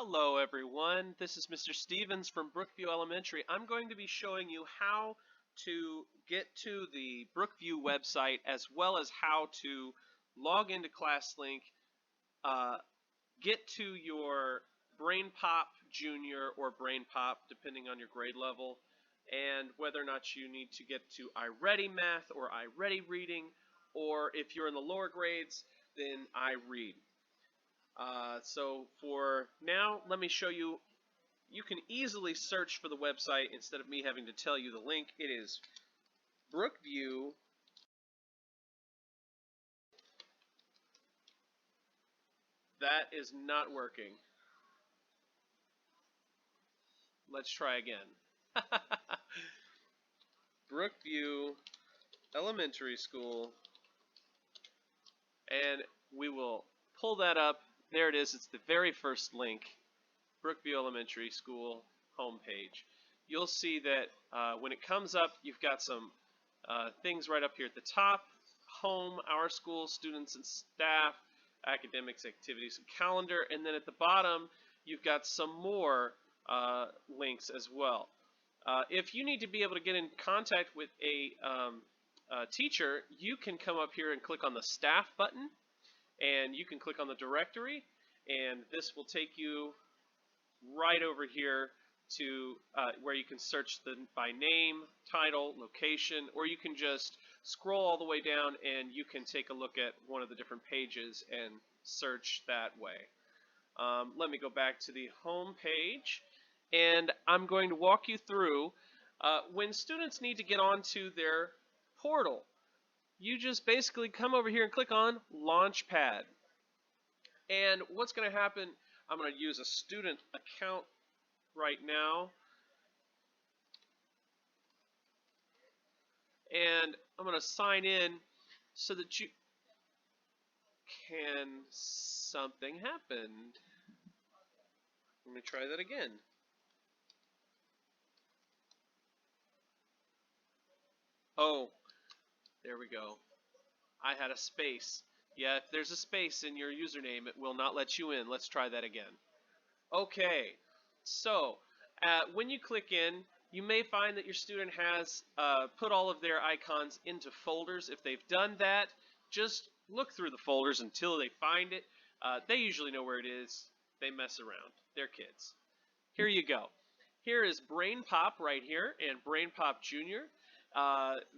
Hello everyone, this is Mr. Stevens from Brookview Elementary. I'm going to be showing you how to get to the Brookview website as well as how to log into ClassLink, get to your BrainPop Junior or BrainPop depending on your grade level, and whether or not you need to get to iReady Math or iReady Reading, or if you're in the lower grades, then iRead. So for now, let me show you. You can easily search for the website instead of me having to tell you the link. It is Brookview. That is not working. Let's try again. Brookview Elementary School. And we will pull that up. There it is. It's the very first link. Brookview Elementary School homepage. You'll see that when it comes up, you've got some things right up here at the top. Home, our school, students and staff, academics, activities, and calendar. And then at the bottom, you've got some more links as well. If you need to be able to get in contact with a teacher, you can come up here and click on the staff button, and you can click on the directory, and this will take you right over here to where you can search by name, title, location, or you can just scroll all the way down and you can take a look at one of the different pages and search that way. Let me go back to the home page, and I'm going to walk you through when students need to get onto their portal. You just basically come over here and click on Launchpad. And what's going to happen, I'm going to use a student account right now. And I'm going to sign in so that you can... Something happened. Let me try that again. Oh, there we go. I had a space. Yeah, if there's a space in your username, it will not let you in. Let's try that again. Okay, so when you click in, you may find that your student has put all of their icons into folders. If they've done that, just look through the folders until they find it. They usually know where it is. They mess around. They're kids. Here you go. Here is BrainPop right here and BrainPop Junior.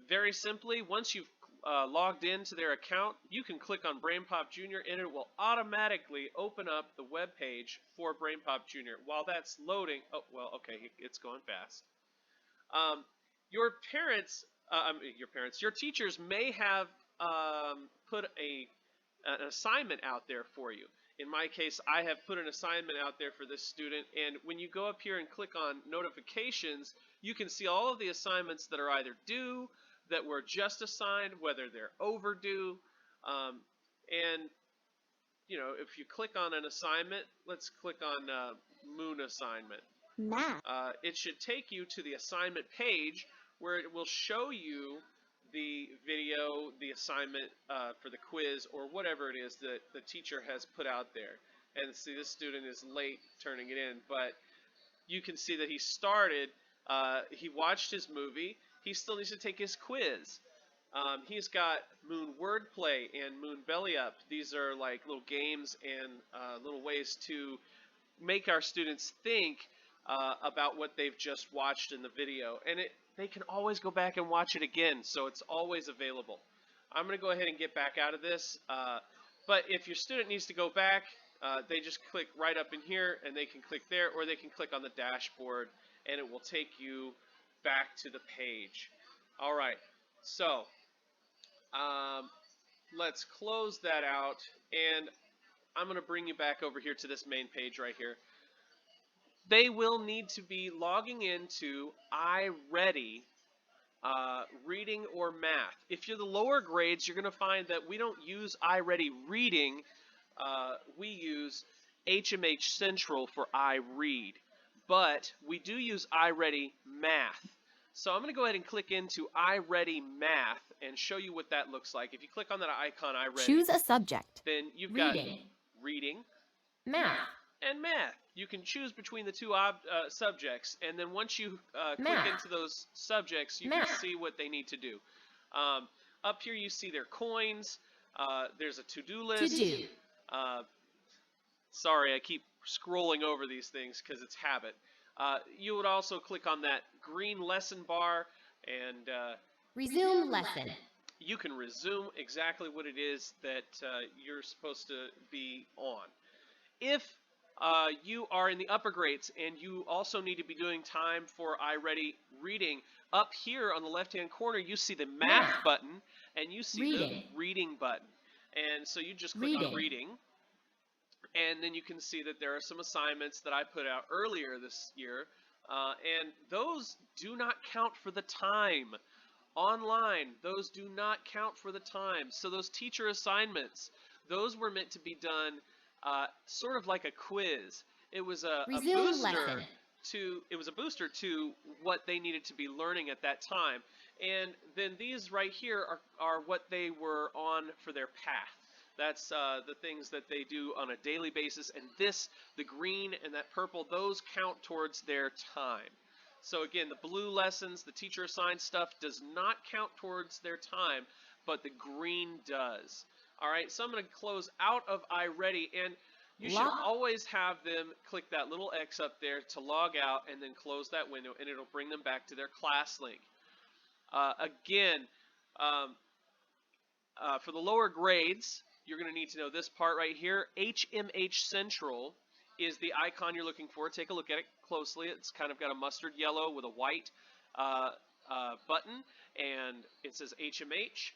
Very simply, once you've logged into their account, you can click on BrainPop Junior and it will automatically open up the web page for BrainPop Junior. While that's loading, oh, well, okay, it's going fast. Your teachers may have put an assignment out there for you. In my case, I have put an assignment out there for this student, and when you go up here and click on notifications, you can see all of the assignments that are either due, that were just assigned, whether they're overdue, and you know, if you click on an assignment, let's click on Moon assignment. Math. It should take you to the assignment page where it will show you the video, the assignment for the quiz, or whatever it is that the teacher has put out there. And see, this student is late turning it in, but you can see that he started, he watched his movie, he still needs to take his quiz. He's got Moon Wordplay and Moon Belly Up. These are like little games and little ways to make our students think about what they've just watched in the video. And they can always go back and watch it again, so it's always available. I'm going to go ahead and get back out of this. But if your student needs to go back, they just click right up in here, and they can click there, or they can click on the dashboard, and it will take you back to the page. All right, so let's close that out, and I'm going to bring you back over here to this main page right here. They will need to be logging into iReady Reading or Math. If you're the lower grades, you're going to find that we don't use iReady Reading. We use HMH Central for iRead. But we do use iReady Math. So I'm going to go ahead and click into iReady Math and show you what that looks like. If you click on that icon, iReady, Choose a subject. then you've Reading. got Reading, Math. and Math. you can choose between the two subjects, and then once you click into those subjects, you can see what they need to do. Up here you see their coins. There's a to-do list. Sorry, I keep scrolling over these things because it's habit. You would also click on that green lesson bar and resume lesson. You can resume exactly what it is that you're supposed to be on. If you are in the upper grades and you also need to be doing time for iReady reading, up here on the left-hand corner you see the math button and you see the reading button. And so you just click on reading. And then you can see that there are some assignments that I put out earlier this year, and those do not count for the time. Online, those do not count for the time. So those teacher assignments, those were meant to be done sort of like a quiz. It was a booster to what they needed to be learning at that time. And then these right here are what they were on for their path. That's the things that they do on a daily basis, and the green and that purple, those count towards their time. So again, the blue lessons, the teacher assigned stuff does not count towards their time, but the green does. All right, so I'm going to close out of iReady, and you should always have them click that little X up there to log out and then close that window, and it'll bring them back to their class link. For the lower grades, you're going to need to know this part right here. HMH Central is the icon you're looking for. Take a look at it closely. It's kind of got a mustard yellow with a white button, and it says HMH.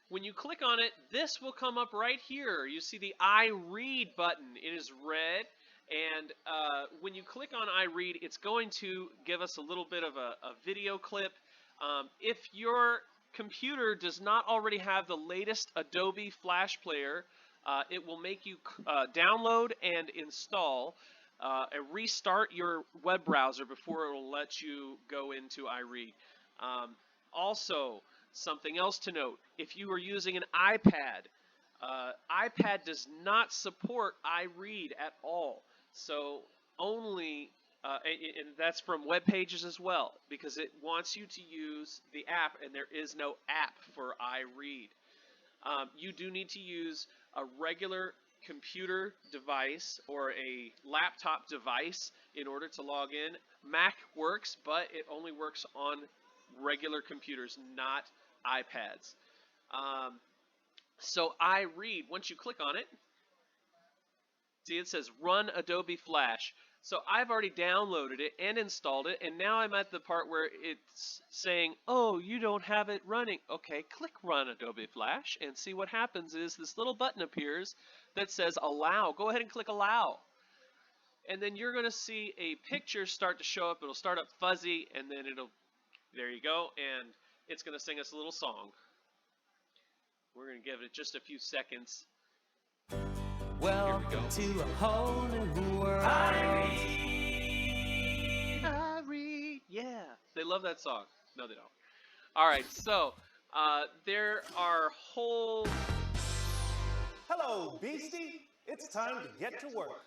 When you click on it, this will come up right here. You see the iRead button. It is red, and when you click on iRead, it's going to give us a little bit of a video clip. If your computer does not already have the latest Adobe Flash Player, it will make you download and install and restart your web browser before it will let you go into iRead. Also, something else to note, if you are using an iPad, iPad does not support iRead at all. So only and that's from web pages as well, because it wants you to use the app, and there is no app for iRead. You do need to use a regular computer device or a laptop device in order to log in. Mac works, but it only works on regular computers, not iPads. So iRead, once you click on it, see it says Run Adobe Flash. So I've already downloaded it and installed it, and now I'm at the part where it's saying, oh, you don't have it running. Okay, click Run Adobe Flash, and see what happens is this little button appears that says Allow. Go ahead and click Allow. And then you're going to see a picture start to show up. It'll start up fuzzy, and then there you go, and it's going to sing us a little song. We're going to give it just a few seconds. Welcome to a whole new world. iRead. Yeah, they love that song. No, they don't. All right, so there are whole. Hello, Beastie. It's time to get to work.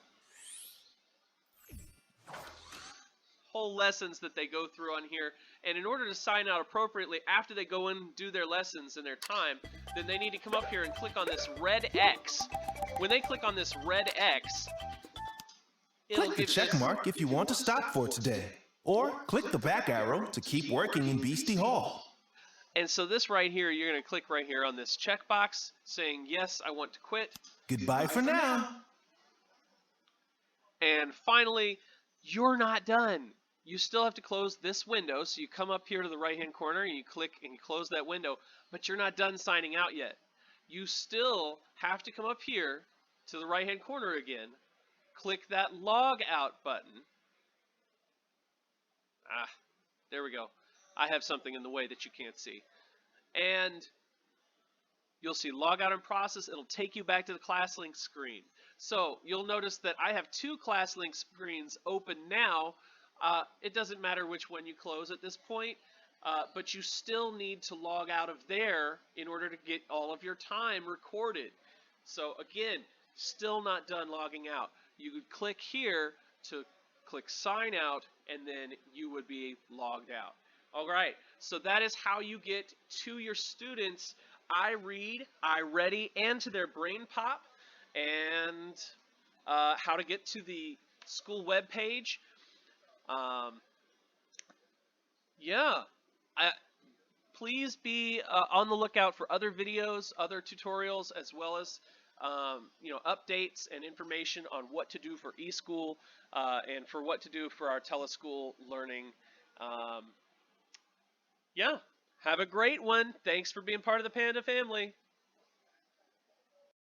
Whole lessons that they go through on here, and in order to sign out appropriately after they go in and do their lessons in their time, then they need to come up here and click on this red X. When they click on this red X, click the check mark if you want to stop for today, or click the back arrow to keep working in Beastie Hall. And so this right here, you're going to click right here on this checkbox saying, yes, I want to quit. Goodbye for now. And finally, you're not done. You still have to close this window, so you come up here to the right-hand corner and you click and you close that window, but you're not done signing out yet. You still have to come up here to the right-hand corner again, click that log out button. There we go. I have something in the way that you can't see. And you'll see log out in process. It'll take you back to the ClassLink screen. So you'll notice that I have two ClassLink screens open now. It doesn't matter which one you close at this point, but you still need to log out of there in order to get all of your time recorded. So again, still not done logging out. You could click here to click sign out, and then you would be logged out. All right, so that is how you get to your students' iRead, iReady, and to their BrainPop, and how to get to the school web page. Yeah, please be on the lookout for other videos, other tutorials, as well as updates and information on what to do for eSchool and for what to do for our teleschool learning. Yeah, have a great one. Thanks for being part of the Panda family.